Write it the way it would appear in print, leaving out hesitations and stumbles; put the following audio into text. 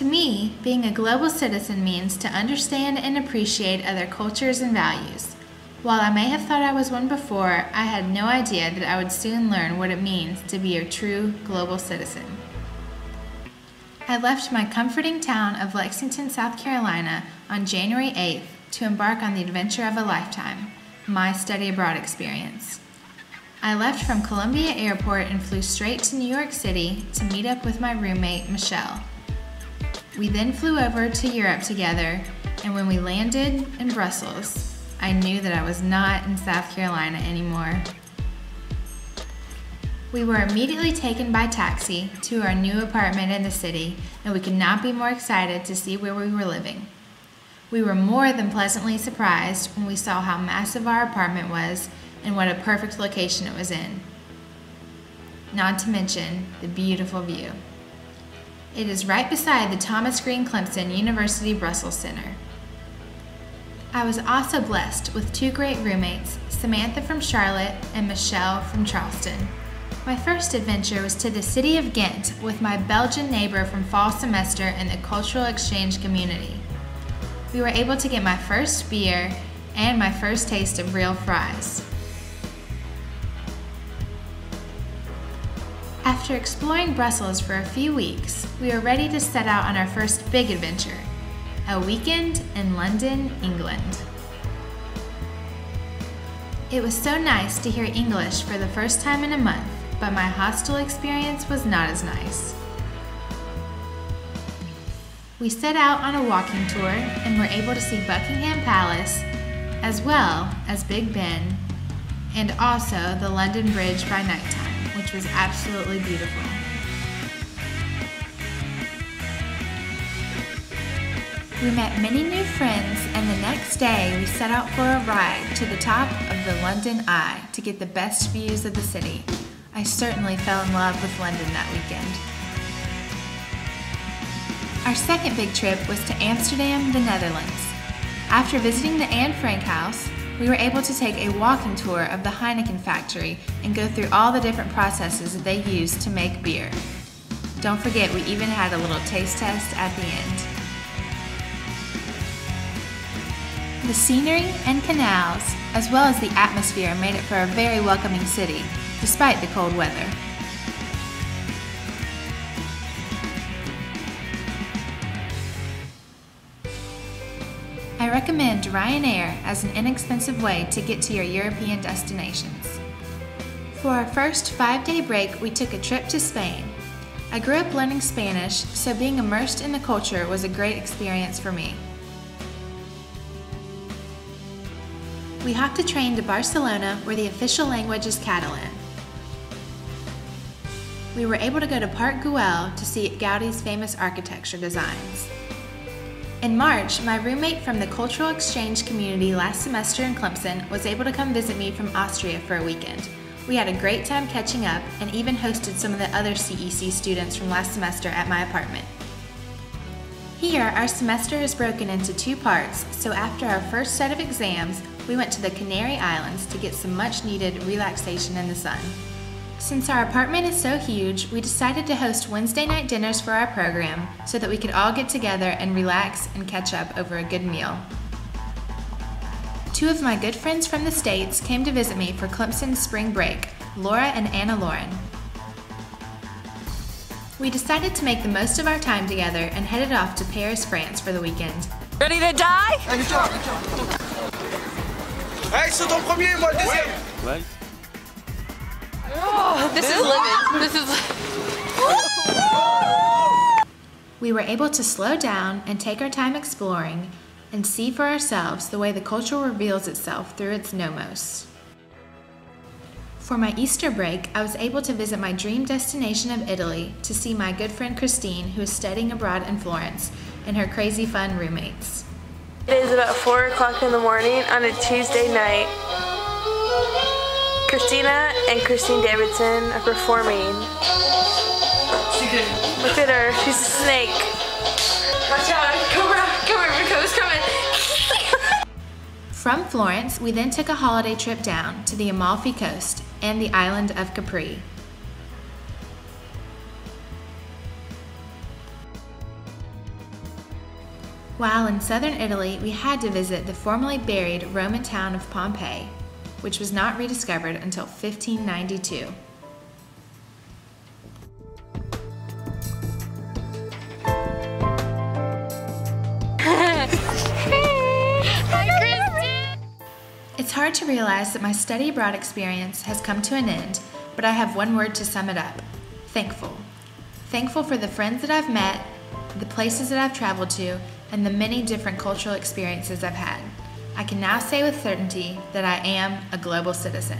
To me, being a global citizen means to understand and appreciate other cultures and values. While I may have thought I was one before, I had no idea that I would soon learn what it means to be a true global citizen. I left my comforting town of Lexington, South Carolina on January 8th to embark on the adventure of a lifetime, my study abroad experience. I left from Columbia Airport and flew straight to New York City to meet up with my roommate, Michelle. We then flew over to Europe together, and when we landed in Brussels, I knew that I was not in South Carolina anymore. We were immediately taken by taxi to our new apartment in the city, and we could not be more excited to see where we were living. We were more than pleasantly surprised when we saw how massive our apartment was and what a perfect location it was in. Not to mention the beautiful view. It is right beside the Thomas Green Clemson University Brussels Center. I was also blessed with two great roommates, Samantha from Charlotte and Michelle from Charleston. My first adventure was to the city of Ghent with my Belgian neighbor from fall semester in the cultural exchange community. We were able to get my first beer and my first taste of real fries. After exploring Brussels for a few weeks, we were ready to set out on our first big adventure, a weekend in London, England. It was so nice to hear English for the first time in a month, but my hostel experience was not as nice. We set out on a walking tour and were able to see Buckingham Palace, as well as Big Ben, and also the London Bridge by nighttime, which was absolutely beautiful. We met many new friends, and the next day we set out for a ride to the top of the London Eye to get the best views of the city. I certainly fell in love with London that weekend. Our second big trip was to Amsterdam, the Netherlands. After visiting the Anne Frank House, we were able to take a walking tour of the Heineken factory and go through all the different processes that they use to make beer. Don't forget, we even had a little taste test at the end. The scenery and canals, as well as the atmosphere, made it for a very welcoming city, despite the cold weather. I recommend Ryanair as an inexpensive way to get to your European destinations. For our first 5-day break, we took a trip to Spain. I grew up learning Spanish, so being immersed in the culture was a great experience for me. We hopped a train to Barcelona, where the official language is Catalan. We were able to go to Park Güell to see Gaudi's famous architecture designs. In March, my roommate from the cultural exchange community last semester in Clemson was able to come visit me from Austria for a weekend. We had a great time catching up and even hosted some of the other CEC students from last semester at my apartment. Here, our semester is broken into 2 parts, so after our first set of exams, we went to the Canary Islands to get some much-needed relaxation in the sun. Since our apartment is so huge, we decided to host Wednesday night dinners for our program so that we could all get together and relax and catch up over a good meal. 2 of my good friends from the States came to visit me for Clemson's spring break, Laura and Anna Lauren. We decided to make the most of our time together and headed off to Paris, France for the weekend. Ready to die? Hey, c'est ton premier, moi le deuxième. Ouais. Oh, this is living. We were able to slow down and take our time exploring and see for ourselves the way the culture reveals itself through its nomos. For my Easter break, I was able to visit my dream destination of Italy to see my good friend Christine, who is studying abroad in Florence, and her crazy fun roommates. It is about 4 o'clock in the morning on a Tuesday night. Christina and Christine Davidson are performing. Look at her, she's a snake. Watch out, Rico's coming. From Florence, we then took a holiday trip down to the Amalfi Coast and the island of Capri. While in southern Italy, we had to visit the formerly buried Roman town of Pompeii, which was not rediscovered until 1592. It's hard to realize that my study abroad experience has come to an end, but I have one word to sum it up: thankful. Thankful for the friends that I've met, the places that I've traveled to, and the many different cultural experiences I've had. I can now say with certainty that I am a global citizen.